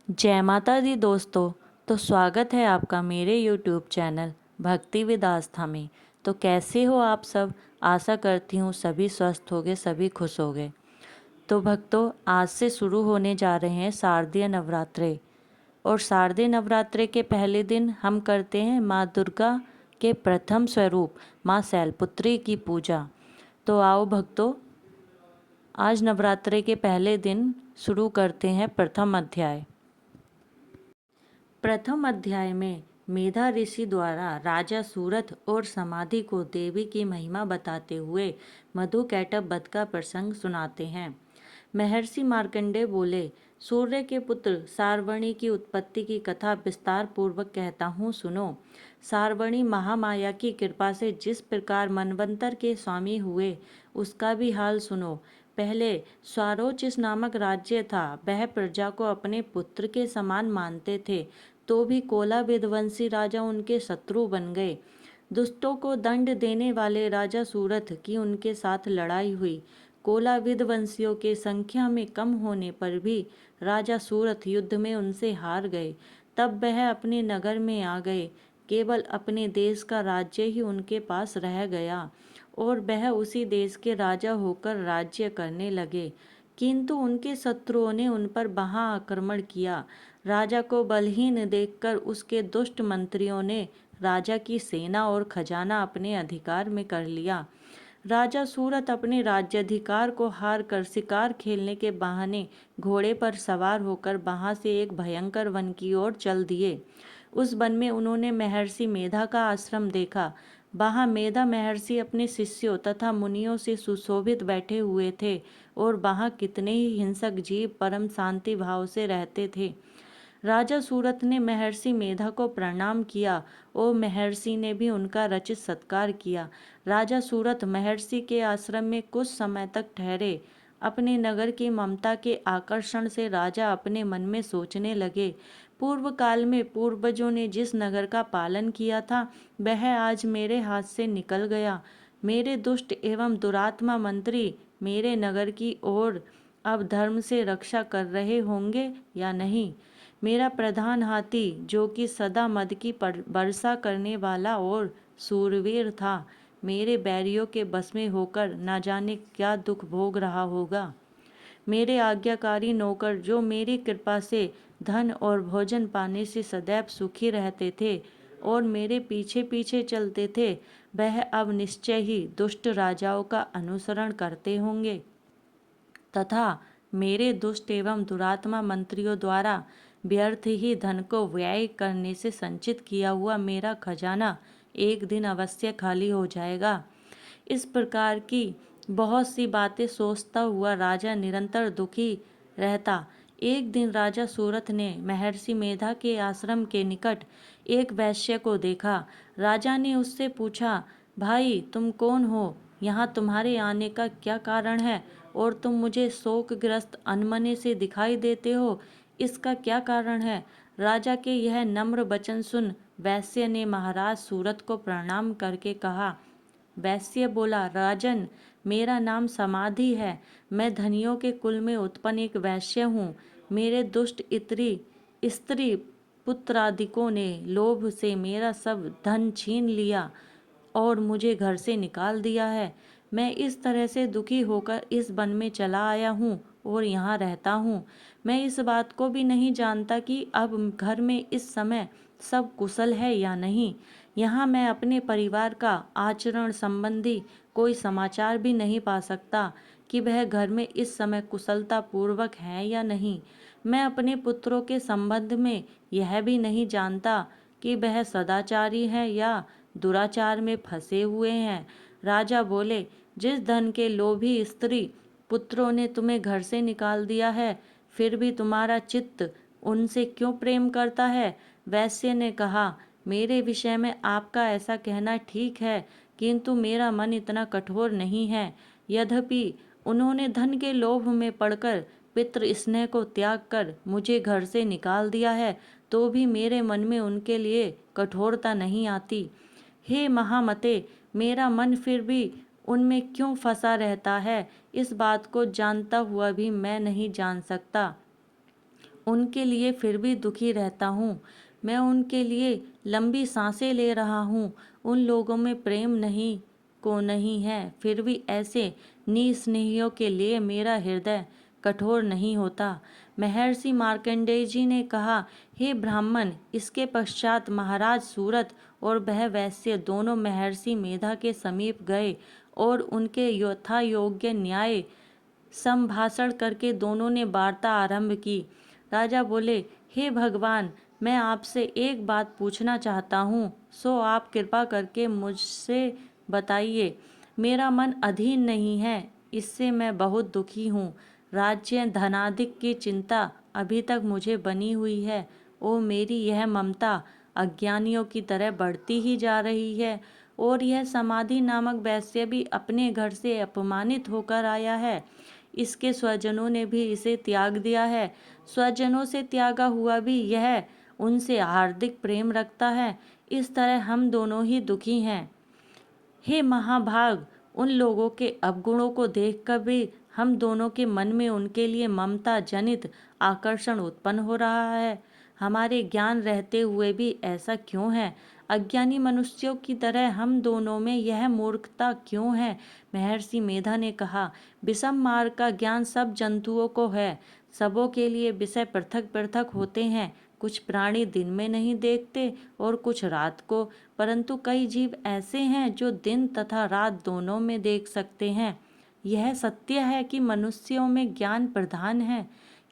जय माता दी दोस्तों। तो स्वागत है आपका मेरे YouTube चैनल भक्ति विद आस्था में। तो कैसे हो आप सब? आशा करती हूँ सभी स्वस्थ होगे, सभी खुश होगे। तो भक्तों, आज से शुरू होने जा रहे हैं शारदीय नवरात्रे। और शारदीय नवरात्रे के पहले दिन हम करते हैं माँ दुर्गा के प्रथम स्वरूप माँ शैलपुत्री की पूजा। तो आओ भक्तों, आज नवरात्रे के पहले दिन शुरू करते हैं प्रथम अध्याय। प्रथम अध्याय में मेधा ऋषि द्वारा राजा सूरथ और समाधि को देवी की महिमा बताते हुए मधुकैटभ वध का प्रसंग सुनाते हैं। महर्षि मार्कंडेय बोले, सूर्य के पुत्र सार्वणी की उत्पत्ति की कथा विस्तार पूर्वक कहता हूँ, सुनो। सार्वणी महामाया की कृपा से जिस प्रकार मनवंतर के स्वामी हुए, उसका भी हाल सुनो। पहले स्वारोचिष नामक राज्य था। वह प्रजा को अपने पुत्र के समान मानते थे, तो भी कोला विध्वंसी राजा उनके शत्रु बन गए। दुष्टों को दंड देने वाले राजा सूरथ की उनके साथ लड़ाई हुई। कोला विध्वंसियों के संख्या में कम होने पर भी राजा सूरथ युद्ध में उनसे हार गए। तब वह अपने नगर में आ गए। केवल अपने देश का राज्य ही उनके पास रह गया और वह उसी देश के राजा होकर राज्य करने लगे। किंतु उनके शत्रुओं ने उन पर वहां आक्रमण किया। राजा को बलहीन देखकर उसके दुष्ट मंत्रियों ने राजा की सेना और खजाना अपने अधिकार में कर लिया। राजा सूरत अपने राज्याधिकार को हार कर शिकार खेलने के बहाने घोड़े पर सवार होकर वहां से एक भयंकर वन की ओर चल दिए। उस वन में उन्होंने महर्षि मेधा का आश्रम देखा। वहां मेधा महर्षि अपने शिष्यों तथा मुनियों से सुशोभित बैठे हुए थे और वहां कितने ही हिंसक जीव परम शांति भाव से रहते थे। राजा सूरत ने महर्षि मेधा को प्रणाम किया और महर्षि ने भी उनका रचित सत्कार किया। राजा सूरत महर्षि के आश्रम में कुछ समय तक ठहरे। अपने नगर की ममता के आकर्षण से राजा अपने मन में सोचने लगे, पूर्व काल में पूर्वजों ने जिस नगर का पालन किया था, वह आज मेरे हाथ से निकल गया। मेरे दुष्ट एवं दुरात्मा मंत्री मेरे नगर की ओर अब धर्म से रक्षा कर रहे होंगे या नहीं। मेरा प्रधान हाथी, जो कि सदा मद की वर्षा करने वाला और सूरवीर था, मेरे बैरियों के बस में होकर न जाने क्या दुख भोग रहा होगा। मेरे आज्ञाकारी नौकर, जो मेरी कृपा से धन और भोजन पाने से सदैव सुखी रहते थे और मेरे पीछे पीछे चलते थे, वह अब निश्चय ही दुष्ट राजाओं का अनुसरण करते होंगे तथा मेरे दुष्ट एवं दुरात्मा मंत्रियों द्वारा व्यर्थ ही धन को व्यय करने से संचित किया हुआ मेरा खजाना एक दिन अवश्य खाली हो जाएगा। इस प्रकार की बहुत सी बातें सोचता हुआ राजा निरंतर दुखी रहता। एक दिन राजा सूरथ ने महर्षि मेधा के आश्रम के निकट एक वैश्य को देखा। राजा ने उससे पूछा, भाई तुम कौन हो? यहाँ तुम्हारे आने का क्या कारण है और तुम मुझे शोकग्रस्त अनमने से दिखाई देते हो, इसका क्या कारण है? राजा के यह नम्र वचन सुन वैश्य ने महाराज सूरत को प्रणाम करके कहा। वैश्य बोला, राजन, मेरा नाम समाधि है। मैं धनियों के कुल में उत्पन्न एक वैश्य हूँ। मेरे दुष्ट स्त्री पुत्रादिकों ने लोभ से मेरा सब धन छीन लिया और मुझे घर से निकाल दिया है। मैं इस तरह से दुखी होकर इस वन में चला आया हूँ और यहाँ रहता हूँ। मैं इस बात को भी नहीं जानता कि अब घर में इस समय सब कुशल है या नहीं। यहाँ मैं अपने परिवार का आचरण संबंधी कोई समाचार भी नहीं पा सकता कि वह घर में इस समय कुशलता पूर्वक है या नहीं। मैं अपने पुत्रों के संबंध में यह भी नहीं जानता कि वह सदाचारी है या दुराचार में फंसे हुए हैं। राजा बोले, जिस धन के लोभी स्त्री पुत्रों ने तुम्हें घर से निकाल दिया है, फिर भी तुम्हारा चित्त उनसे क्यों प्रेम करता है? वैश्य ने कहा, मेरे विषय में आपका ऐसा कहना ठीक है, किंतु मेरा मन इतना कठोर नहीं है। यद्यपि उन्होंने धन के लोभ में पड़कर पितृ स्नेह को त्याग कर मुझे घर से निकाल दिया है, तो भी मेरे मन में उनके लिए कठोरता नहीं आती। हे महामते, मेरा मन फिर भी उनमें क्यों फंसा रहता है, इस बात को जानता हुआ भी मैं नहीं जान सकता। उनके लिए फिर भी दुखी रहता हूँ। मैं उनके लिए लंबी सांसें ले रहा हूँ। उन लोगों में प्रेम नहीं है, फिर भी ऐसे निस्नेहियों के लिए मेरा हृदय कठोर नहीं होता। महर्षि मार्कंडेय जी ने कहा, हे ब्राह्मण। इसके पश्चात महाराज सूरत और वह वैश्य दोनों महर्षि मेधा के समीप गए और उनके यथा योग्य न्याय संभाषण करके दोनों ने वार्ता आरंभ की। राजा बोले, हे भगवान, मैं आपसे एक बात पूछना चाहता हूँ, सो आप कृपा करके मुझसे बताइए। मेरा मन अधीन नहीं है, इससे मैं बहुत दुखी हूँ। राज्य धनाधिक की चिंता अभी तक मुझे बनी हुई है। ओ मेरी यह ममता अज्ञानियों की तरह बढ़ती ही जा रही है। और यह समाधि नामक वैश्य भी अपने घर से अपमानित होकर आया है। इसके स्वजनों ने भी इसे त्याग दिया है। स्वजनों से त्यागा हुआ भी यह उनसे हार्दिक प्रेम रखता है। इस तरह हम दोनों ही दुखी हैं। हे महाभाग, उन लोगों के अवगुणों को देखकर भी हम दोनों के मन में उनके लिए ममता जनित आकर्षण उत्पन्न हो रहा है। हमारे ज्ञान रहते हुए भी ऐसा क्यों है? अज्ञानी मनुष्यों की तरह हम दोनों में यह मूर्खता क्यों है? महर्षि मेधा ने कहा, विषम मार्ग का ज्ञान सब जंतुओं को है। सबों के लिए विषय पृथक पृथक होते हैं। कुछ प्राणी दिन में नहीं देखते और कुछ रात को, परंतु कई जीव ऐसे हैं जो दिन तथा रात दोनों में देख सकते हैं। यह सत्य है कि मनुष्यों में ज्ञान प्रधान है,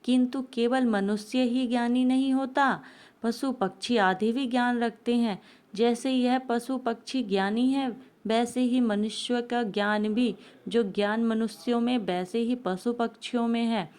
किंतु केवल मनुष्य ही ज्ञानी नहीं होता। पशु पक्षी आदि भी ज्ञान रखते हैं। जैसे यह पशु पक्षी ज्ञानी है, वैसे ही मनुष्य का ज्ञान भी, जो ज्ञान मनुष्यों में वैसे ही पशु पक्षियों में है।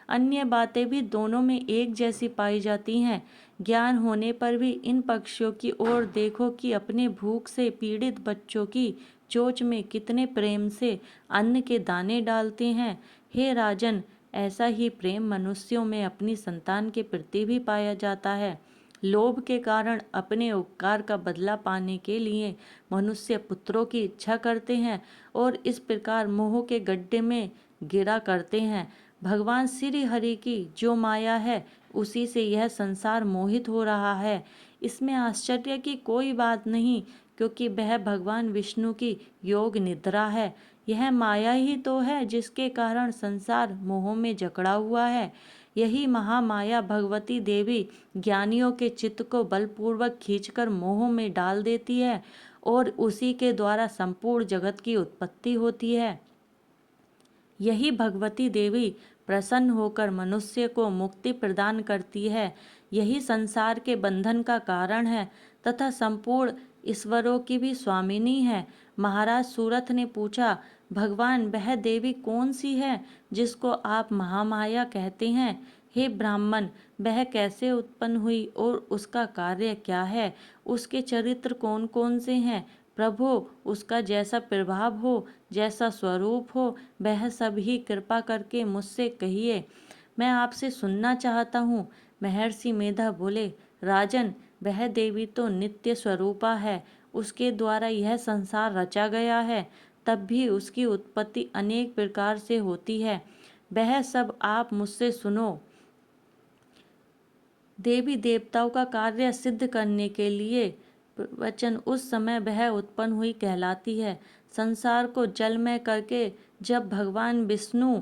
अन्य बातें भी दोनों में एक जैसी पाई जाती हैं। ज्ञान होने पर भी इन पक्षियों की ओर देखो कि अपने भूख से पीड़ित बच्चों की चोंच में कितने प्रेम से अन्न के दाने डालते हैं। हे राजन, ऐसा ही प्रेम मनुष्यों में अपनी संतान के प्रति भी पाया जाता है। लोभ के कारण अपने उपकार का बदला पाने के लिए मनुष्य पुत्रों की इच्छा करते हैं और इस प्रकार मोह के गड्ढे में गिरा करते हैं। भगवान श्री हरि की जो माया है, उसी से यह संसार मोहित हो रहा है। इसमें आश्चर्य की कोई बात नहीं, क्योंकि वह भगवान विष्णु की योग निद्रा है। यह माया ही तो है जिसके कारण संसार मोह में जकड़ा हुआ है। यही महामाया भगवती देवी ज्ञानियों के चित्त को बलपूर्वक खींचकर मोह में डाल देती है और उसी के द्वारा संपूर्ण जगत की उत्पत्ति होती है। यही भगवती देवी प्रसन्न होकर मनुष्य को मुक्ति प्रदान करती है। यही संसार के बंधन का कारण है तथा संपूर्ण ईश्वरों की भी स्वामिनी है। महाराज सूरत ने पूछा, भगवान, वह देवी कौन सी है जिसको आप महामाया कहते हैं? हे ब्राह्मण, वह कैसे उत्पन्न हुई और उसका कार्य क्या है? उसके चरित्र कौन कौन से हैं? प्रभु, उसका जैसा प्रभाव हो, जैसा स्वरूप हो, वह सब ही कृपा करके मुझसे कहिए। मैं आपसे सुनना चाहता हूँ। महर्षि मेधा बोले, राजन, वह देवी तो नित्य स्वरूपा है। उसके द्वारा यह संसार रचा गया है। तब भी उसकी उत्पत्ति अनेक प्रकार से होती है। वह सब आप मुझसे सुनो। देवी देवताओं का कार्य सिद्ध करने के लिए वचन उस समय वह उत्पन्न हुई कहलाती है। संसार को जलमय करके जब भगवान विष्णु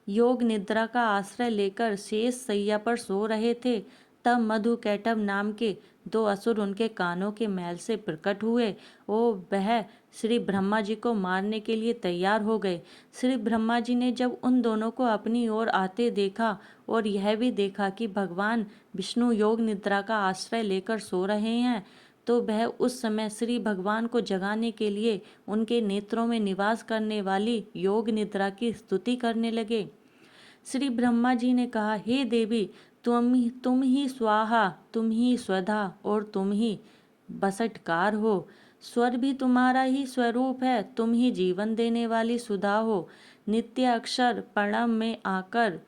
योग निद्रा का आश्रय लेकर शेष शैया पर सो रहे थे, तब मधुकैटभ नाम के दो असुर उनके कानों के मैल से प्रकट हुए। वह श्री ब्रह्मा जी को मारने के लिए तैयार हो गए। श्री ब्रह्मा जी ने जब उन दोनों को अपनी ओर आते देखा और यह भी देखा कि भगवान विष्णु योग निद्रा का आश्रय लेकर सो रहे हैं, तो वह उस समय श्री भगवान को जगाने के लिए उनके नेत्रों में निवास करने वाली योग निद्रा की स्तुति करने लगे। श्री ब्रह्मा जी ने कहा, हे देवी, तुम ही स्वाहा, तुम ही स्वधा और तुम ही बसटकार हो। स्वर भी तुम्हारा ही स्वरूप है। तुम ही जीवन देने वाली सुधा हो। नित्य अक्षर प्रणव में आकर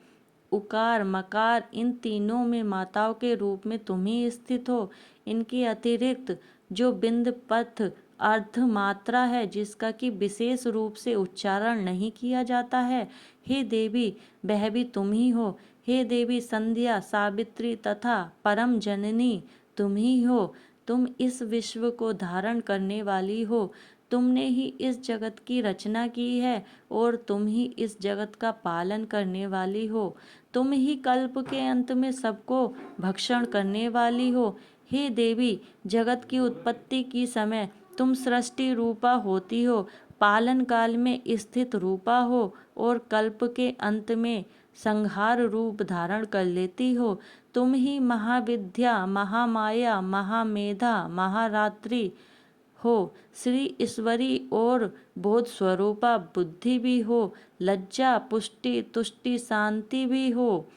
उकार मकार इन तीनों में माताओं के रूप में तुम ही स्थित हो। इनके अतिरिक्त जो बिंद पथ अर्ध मात्रा है, जिसका कि विशेष रूप से उच्चारण नहीं किया जाता है, हे देवी, वह भी तुम ही हो। हे देवी संध्या, सावित्री तथा परम जननी तुम ही हो। तुम इस विश्व को धारण करने वाली हो। तुमने ही इस जगत की रचना की है और तुम ही इस जगत का पालन करने वाली हो। तुम ही कल्प के अंत में सबको भक्षण करने वाली हो। हे देवी, जगत की उत्पत्ति की समय तुम सृष्टि रूपा होती हो, पालन काल में स्थित रूपा हो और कल्प के अंत में संहार रूप धारण कर लेती हो। तुम ही महाविद्या, महामाया, महामेधा, महारात्रि हो, श्री ईश्वरी और बोध स्वरूपा बुद्धि भी हो, लज्जा, पुष्टि, तुष्टि, शांति भी हो।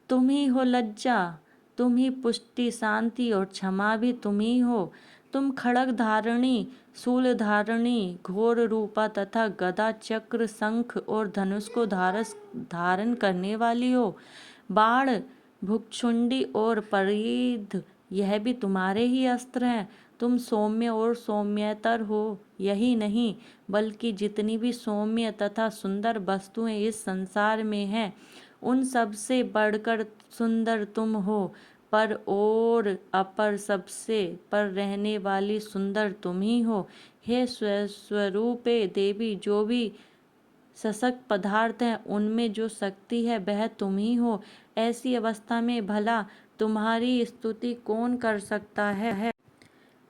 तुम ही हो लज्जा, तुम ही पुष्टि, शांति और क्षमा भी तुम ही हो। तुम खड़ग धारणी, शूल धारणी, घोर रूपा तथा गदा, चक्र, शंख और धनुष को धारण करने वाली हो। बाण, भुक्षुंडी और परिध यह भी तुम्हारे ही अस्त्र हैं। तुम सौम्य और सौम्यतर हो। यही नहीं बल्कि जितनी भी सौम्य तथा सुंदर वस्तुएं इस संसार में हैं, उन सब से बढ़कर सुंदर तुम हो। पर और अपर सबसे पर रहने वाली सुंदर तुम ही हो। हे स्वरूपे देवी, जो भी सशक्त पदार्थ हैं उनमें जो शक्ति है वह तुम ही हो। ऐसी अवस्था में भला तुम्हारी स्तुति कौन कर सकता है।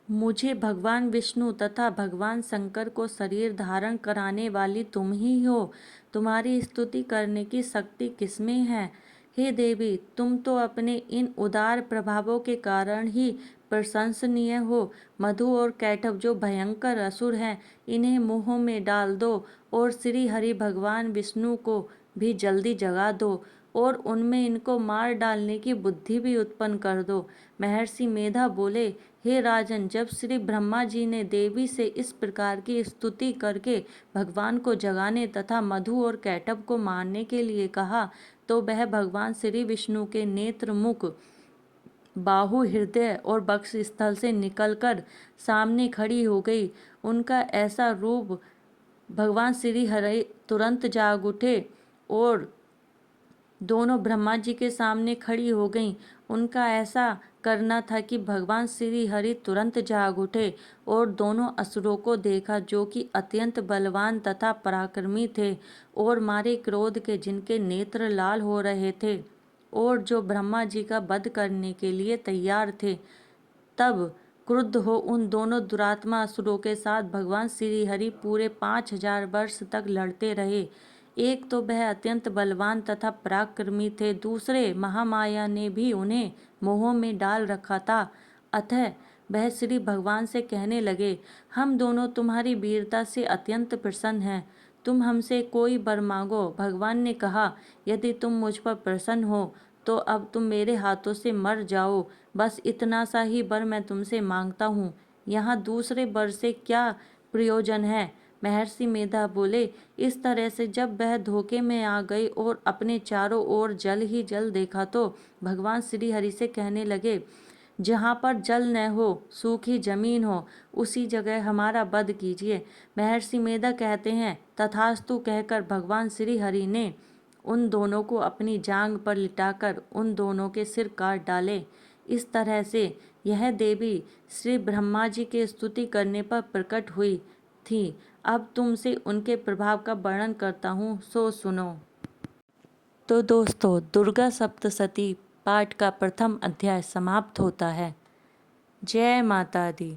मुझे भगवान विष्णु तथा भगवान शंकर को शरीर धारण कराने वाली तुम ही हो। तुम्हारी स्तुति करने की शक्ति किसमें है। हे देवी, तुम तो अपने इन उदार प्रभावों के कारण ही प्रशंसनीय हो। मधु और कैटभ जो भयंकर असुर हैं, इन्हें मुंह में डाल दो और श्री हरि भगवान विष्णु को भी जल्दी जगा दो और उनमें इनको मार डालने की बुद्धि भी उत्पन्न कर दो। महर्षि मेधा बोले, हे राजन, जब श्री ब्रह्मा जी ने देवी से इस प्रकार की स्तुति करके भगवान को जगाने तथा मधु और कैटभ को मारने के लिए कहा, तो वह भगवान श्री विष्णु के नेत्र, मुख, बाहु, हृदय और वक्ष स्थल से निकलकर सामने खड़ी हो गई। उनका ऐसा रूप भगवान श्री हरि तुरंत जाग उठे और दोनों ब्रह्मा जी के सामने खड़ी हो गईं। उनका ऐसा करना था कि भगवान श्री हरि तुरंत जाग उठे और दोनों असुरों को देखा, जो कि अत्यंत बलवान तथा पराक्रमी थे और मारे क्रोध के जिनके नेत्र लाल हो रहे थे और जो ब्रह्मा जी का वध करने के लिए तैयार थे। तब क्रुद्ध हो उन दोनों दुरात्मा असुरों के साथ भगवान श्री हरि पूरे 5000 वर्ष तक लड़ते रहे। एक तो वह अत्यंत बलवान तथा पराक्रमी थे, दूसरे महामाया ने भी उन्हें मोह में डाल रखा था। अतः वह श्री भगवान से कहने लगे, हम दोनों तुम्हारी वीरता से अत्यंत प्रसन्न हैं, तुम हमसे कोई वर मांगो। भगवान ने कहा, यदि तुम मुझ पर प्रसन्न हो तो अब तुम मेरे हाथों से मर जाओ। बस इतना सा ही वर मैं तुमसे मांगता हूँ, यहाँ दूसरे वर से क्या प्रयोजन है। महर्षि मेधा बोले, इस तरह से जब वह धोखे में आ गई और अपने चारों ओर जल ही जल देखा, तो भगवान श्री हरि से कहने लगे, जहाँ पर जल न हो, सूखी जमीन हो, उसी जगह हमारा वध कीजिए। महर्षि मेधा कहते हैं, तथास्तु कहकर भगवान श्री हरि ने उन दोनों को अपनी जांग पर लिटाकर उन दोनों के सिर काट डाले। इस तरह से यह देवी श्री ब्रह्मा जी के स्तुति करने पर प्रकट हुई थी। अब तुमसे उनके प्रभाव का वर्णन करता हूँ, सो सुनो। तो दोस्तों, दुर्गा सप्तशती पाठ का प्रथम अध्याय समाप्त होता है। जय माता दी।